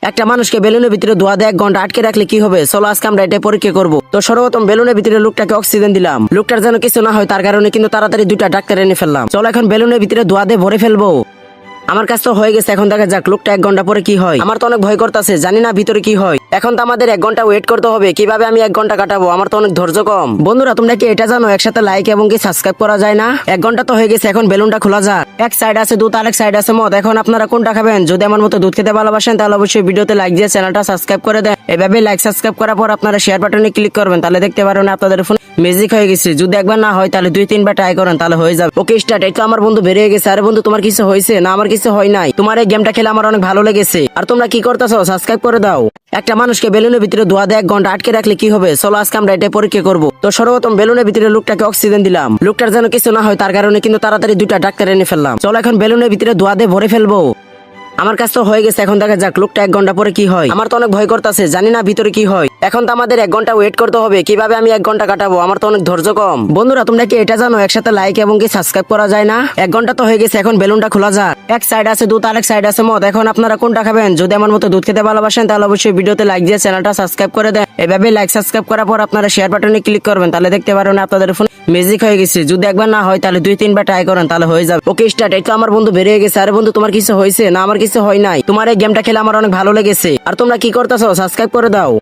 একটা মানুষকে বেলুনের ভিতরে ধোয়া দিয়ে 1 ঘন্টা আটকে রাখলে কি হবে? চলো আজকে আমরা এটা পরীক্ষা করবো। তো সর্বপ্রথম বেলুনের ভিতরে লোকটাকে অক্সিজেন দিলাম। লোকটার যেন কিছু না হয় তার কারণে কিন্তু তাড়াতাড়ি 2টা ডাক্তার এনে ফেললাম। চলো এখন বেলুনের ভিতরে ধোয়া দিয়ে ভরে ফেলবো। আমার কাজ তো হয়ে গেছে, এখন দেখা যাক লোকটা 1 ঘন্টা পরে কি হয়। আমার তো অনেক ভয় করতেছে, জানি না ভিতরে কি হয়। এখন তো আমাদের 1 ঘন্টা ওয়েট করতে হবে। কিভাবে আমি 1 ঘন্টা কাটাবো? আমার তো অনেক ধৈর্য কম। বন্ধুরা তোমরা কি এটা জানো একসাথে লাইক এবং কি সাবস্ক্রাইব করা যায় না? 1 ঘন্টা তো হয়ে গেছে, এখন বেলুনটা খোলা যাক। এক সাইড আছে দুধ, আরেক সাইড আছে মদ। এখন আপনারা কোনটা খাবেন? যদি আমার মতো দুধ খেতে ভালোবাসেন তাহলে অবশ্যই ভিডিওতে লাইক দিয়ে চ্যানেলটা সাবস্ক্রাইব করে দেন। এভাবে লাইক সাবস্ক্রাইব করার পর আপনারা শেয়ার বাটনে ক্লিক করবেন, তাহলে দেখতে পারবেন আপনাদের ফোন ম্যাজিক হয়ে গেছে। যদি একবার না হয় তাহলে 2-3 বার ট্রাই করেন, তাহলে হয়ে যাবে। Okay start. এই তো আমার বন্ধু বেরিয়ে গেছে। আরে বন্ধু তোমার কিছু হয়েছে? না আমার কিছু হয় নাই। তোমার এই গেমটা খেলে আমার অনেক ভালো লেগেছে। আর তোমরা কি করতেছো? সাবস্ক্রাইব করে দাও। একটা মানুষকে বেলুনের ভিতরে ধোয়া দিয়ে 1 ঘন্টা আটকে রাখলে কি হবে? চলো আজকে আমরা এটা পরীক্ষা করবো। তো সর্বপ্রথম বেলুনের ভিতরে লোকটাকে অক্সিজেন দিলাম। লোকটার যেন কিছু না হয় তার কারণে কিন্তু তাড়াতাড়ি 2টা ডাক্তার এনে ফেললাম। চলো এখন বেলুনের ভিতরে ধোয়া দিয়ে ভরে ফেলবো। আমার কাজ তো হয়ে গেছে, এখন দেখা যাক লোকটা 1 ঘন্টা পরে কি হয়। আমার তো অনেক ভয় করতেছে, জানি না ভিতরে কি হয়। এখন তো আমাদের 1 ঘন্টা ওয়েট করতে হবে। কিভাবে আমি 1 ঘন্টা কাটাবো? আমার তো অনেক ধৈর্য কম। বন্ধুরা তোমরা কি এটা জানো একসাথে লাইক এবং কি সাবস্ক্রাইব করা যায় না? 1 ঘন্টা তো হয়ে গেছে, এখন বেলুনটা খোলা যাক। এক সাইড আছে দুধ, আরেক সাইড আছে মদ। এখন আপনারা কোনটা খাবেন? যদি আমার মতো দুধ খেতে ভালোবাসেন তাহলে অবশ্যই ভিডিওতে লাইক দিয়ে চ্যানেলটা সাবস্ক্রাইব করে দেন। এভাবে লাইক সাবস্ক্রাইব করার পর আপনারা শেয়ার বাটনে ক্লিক করবেন, তাহলে দেখতে পারবেন আপনাদের ফোন ম্যাজিক হয়ে গেছে। যদি একবার না হয় তাহলে 2-3 বার ট্রাই করেন, তাহলে হয়ে যাবে। Okay start. এই তো আমার বন্ধু বেরিয়ে গেছে। আরে বন্ধু তোমার কিছু হয়েছে? না আমার কিছু হয় নাই। তোমার এই গেমটা খেলে আমার অনেক ভালো লেগেছে। আর তোমরা কি করতেছো? সাবস্ক্রাইব করে দাও।